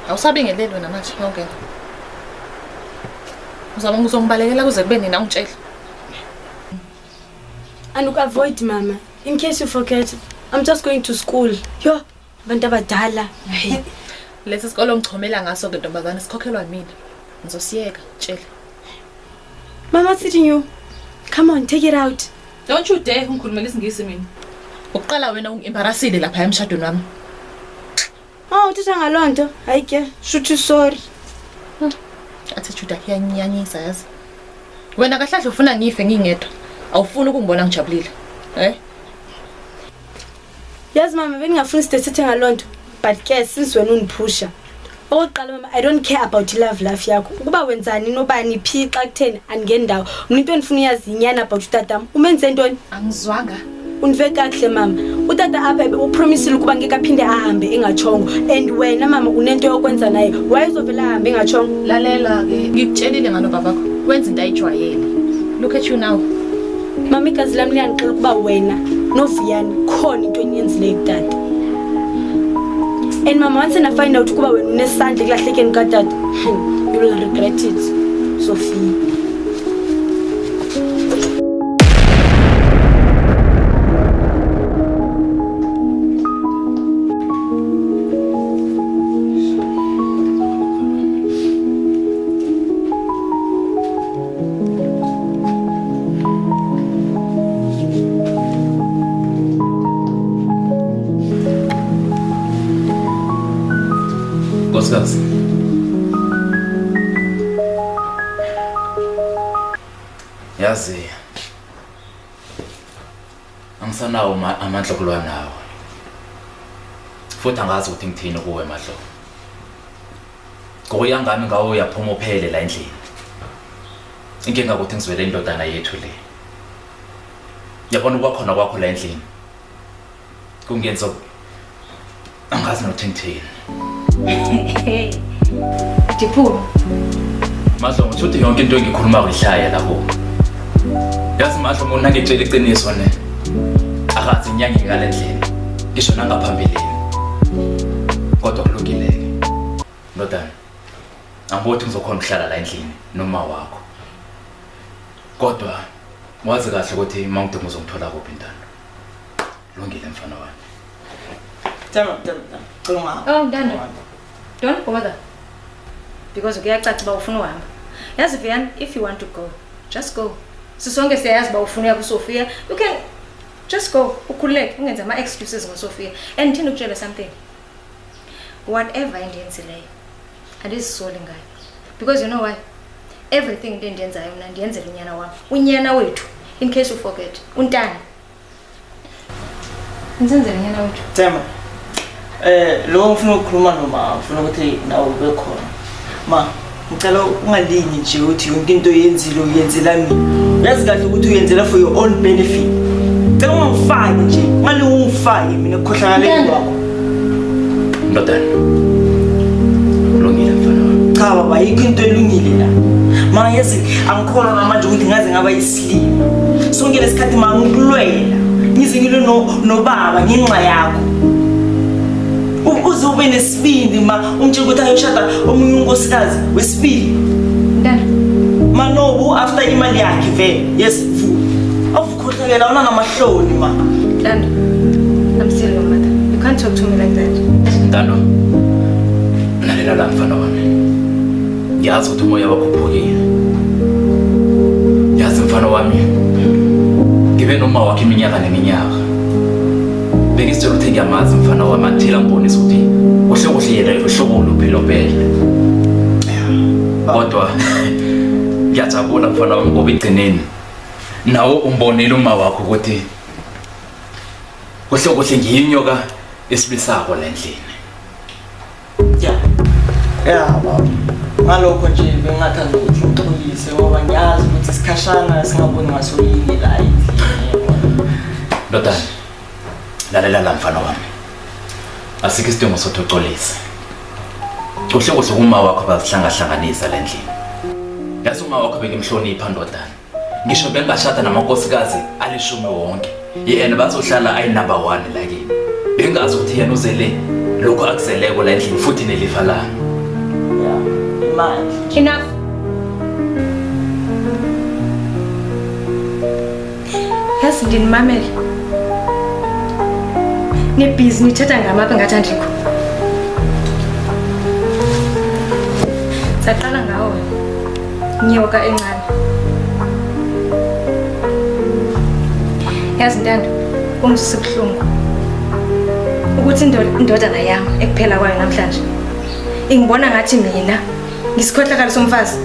Awusabingeleli wena manje ngongena. Uzaba ngizongibalekela kuze kube nina ungitshela. And look, avoid mama. In case you forget, I'm just going to school. Yo, abantu abadala. Lesi sikolo ngichomela ngaso ke ntombazane sikhokhelwa mina. Ngizosiyeka tshela. Mama, what's eating you? Come on, take it out. Don't you dare ungikhulumela isingisi mina. Uqala wena ungi-embarrassile lapha emshadweni wami. Oh, uthetha ngalonto. Hayi ke, shuthi sorry. Athi Juda kuyanyanyisa yazi. Wena kahle ufuna ngife ngingedwa. Awufuni ukungibona ngijabulile. Yes mama, bengingafuni sithethe ngalonto. But ke since wena uniphusha. Oqala mama, I don't care about love life yakho. Ukuba wenzani nobani phi xa kutheni angendawo. Umuntu onifuna uyazi inyana about utatam. Umenze ntoni? Angizwanga. Unve kahle mama. Utata apha upromisile ukuba ngeke aphinde ahambe engachongo. And wena mama unento yokwenza naye. Why uzovela ahambe engachongo? Lalela ke. Ngikutshelile ngalo babakho. Wenza into ayijwayele. Look at you now. Mama igazi lami liyangixela ukuba wena noVuyani khona into eniyenzile kutata. And mama once I find out ukuba wena unesandla kulahlekeni katata, you will regret it, Sophie. Nkosikazi. Yazi angisanawo amandla kulwa nawe. Futhi angazi ukuthi ngithini kuwe mahlo. Ngokuya ngami ngawo uyaphuma uphele la endlini. Inkinga ukuthi ngizwele indodana yethu le. Yabona ukwakhona kwakho la endlini. Kungenza angazi nokuthi ngithini. Diphulu. Mahlo ngithuthi yonke into engikhuluma kwihlaya lapho. Yazi mahlo mina ngitshela iqiniso ne. Akazi inyangi ngale ndlela. Ngisho nangaphambili. Kodwa kulungile. Ndodana. Angibothi ngizokhona ukuhlala la endlini noma wakho. Kodwa wazi kahle ukuthi mangidinga uzongithola kuphi intando. Lungile mfana wami. Tama. Oh, Dana. Don't bother. Because uyacaca ba ufuna uhamba. Yazi Vian, if you want to go, just go. Sisonke siyazi ba ufuna ya kuSophia, you can just go. Ukhuleke ungenza ama excuses ngoSophia. And thina ukutshela something. Whatever endiyenzileyo, andizisoli ngayo. Because you know why? Everything endiyenzayo mina ndiyenzela unyana wami. Unyana wethu, in case you forget. Untana. Ngizenzela unyana wethu. Tama. Lo ngifuna ukukhuluma noma ufuna ukuthi nawe ube khona. Ma, ngicela ungalingi nje ukuthi yonke into oyenzile uyenzela mina. Uyazi kahle ukuthi uyenzela for your own benefit. Ngicela ungangifaki nje, ungalingi ungifake mina ekukhohlakaleni kwakho. Ndodana. Kulungile mfana wami. Cha baba, yikho into elungile la. Ma yazi angikholwa namanje ukuthi ngaze ngaba yisilima. Sonke lesikhathi ma ngikulwela. Ngize ngilo nobaba ngenxa yakho. Uzobe nesibindi ma umtshela ukuthi ayoshada omunye unkosikazi wesibili. Ndana. Manobu after imali yakhe vele. Yes, awukhohlakela una namahloni ma. Ndana. I'm still your mother. You can't talk to me like that. Ndano. Lalela la mfana wami. Ngiyazi ukuthi umoya wakho uphukile. Yazi mfana wami. Ngibe noma wakhe iminyaka neminyaka. Bengisitshela ukuthi ngiyamazi mfana wami athela ngibonisa ukuthi kuhle yena uhlobo oluphilo phela. Kodwa ngiyajabula mfana wami ngoba igcineni nawo umbonile uma wakho ukuthi kuhle ngiyinyoka esibisako la endlini. Ya baba. Ngalokho nje bengathanda ukuthi ngixolise ngoba ngiyazi ukuthi isikhashana singaboni ngasoyini la endlini. Ndodana. Lalela la mfana wami. Asikho isidingo sokuthi uxolise. Kuhle kuma wakho bazihlangahlanganisa la endlini. Yazi uma wakho bekemhlonipha ndodana. Ngisho bengashada namankosikazi alishumi wonke. Yena bazohlala ayi number 1 la kimi. Bengazi ukuthi yena uzele lokho akuzeleko la endlini futhi nelifa lami. imali. Enough. Yazi ndinimamele. Nibhizi nithetha ngamaphi ngathi andikho. Saqala ngawo wena. Nyoka encane. Yazi ntando, kungizwisa ubuhlungu. Ukuthi indodana yami ekuphela kwayo namhlanje. Ingibona ngathi mina ngisikhohlakala somfazi.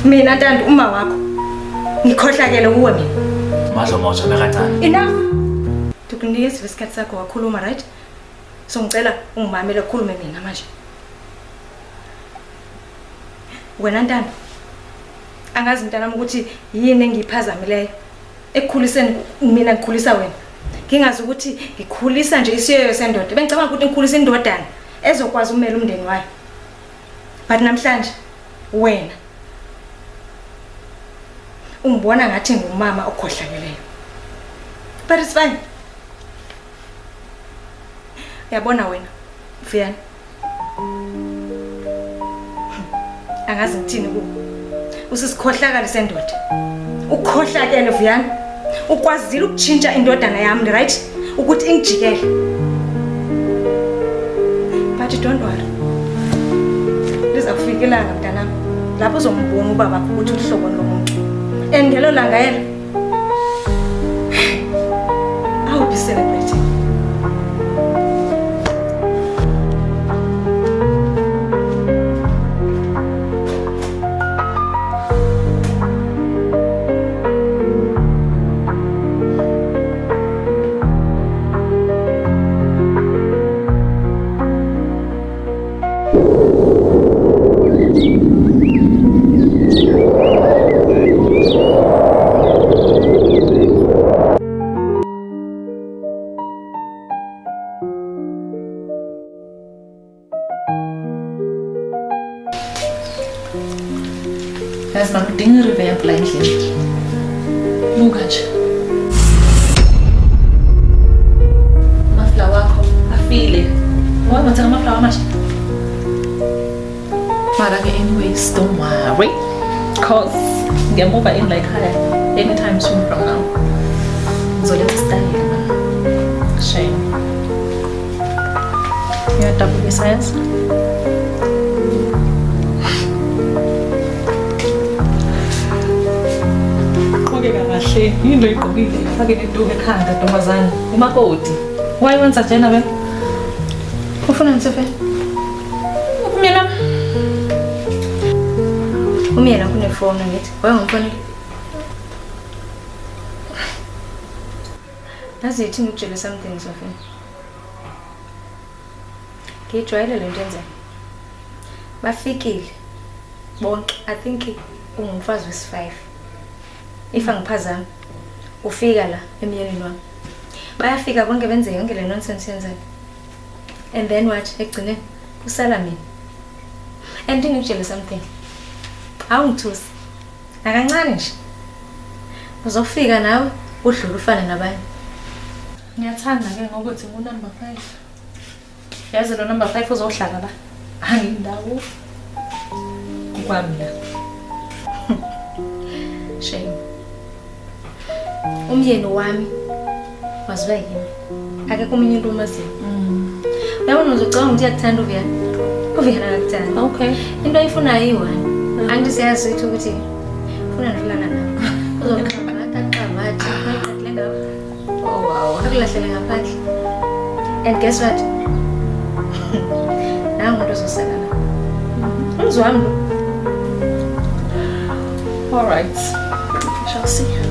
Mina ntando uma wakho ngikhohlakele kuwe mina. Madlo mawujabe kancane. Enough. Tukunikeza isikhathi sakho wakhuluma, right? So ngicela ungimamele ukukhulume mina manje. Wena ntando, angazi mntanami ukuthi yini engiyiphazamileyo ekukhuliseni mina ngikhulisa wena. Ngingazi ukuthi ngikhulisa nje isiyo sendoda. Bengicabanga ukuthi ngikhulisa indodana ezokwazi umela umndeni wayo. But namhlanje wena ungibona ngathi ngumama okhohlakeleyo. But it's fine. Uyabona wena, Vuyani. Angazi ngithini ku. Usisikhohlakala sendoda. Ukhohlakele Vuyani. Ukwazile ukuchintsha indodana yami, right? Ukuthi ingijikele. But don't worry. Lizakufikelanga mntanami. Lapho uzombona ubaba ukuthi uhlobo lomuntu. Engelo langa yena. I will be celebrating. Yazi mama udinga i-revamp la endlini. Buka nje. Amaflawa wakho afile. Ngoba ngithenga amaflawa amasha. Mara-ke anyways, don't worry. Cause ngiyamuva in like higher anytime soon from now. Ngizoletha style man. Shame. Uyadabulisa yazi? Kahle into igqokile fake into ekhanda ntombazana umakoti wayenza njena wena ufuna nitsefe Umyena kunefoni ngithi wayengomfonile. Nazithi ngitshele something Sophie. Ngijwayele lento yenzayo. Bafikile bonke, I think ungumfazi wesi-5. If angiphazama ufika la emyeni wami. Bayafika bonke benze yonke le nonsense yenzayo. And then what? Ekugcineni kusala mina. And ngitshele something. Awungithusi. Akancane nje. Uzofika nawe udlule ufane nabanye. Ngiyathanda ke ngokuthi number 5. Yazi lo number 5 uzohlala la. Angindawo. Kwami la. Shame. Umyeni wami waziwa yimi. Akekho umunye umuntu omaziyo. Uyabona uzocanga ukuthi uyakuthanda uVuyani. uVuyani akakuthanda. Okay. Into ayifuna yiwani. Angisiyazi ukuthi ufuna nolana nawe. Uzokhamba ngaqaqamathi, maqaqile ngawo. Oh wow, akulahlele ngaphandle. And guess what? Nangu umuntu uzosala la. Umzwami lo. All right. We shall see.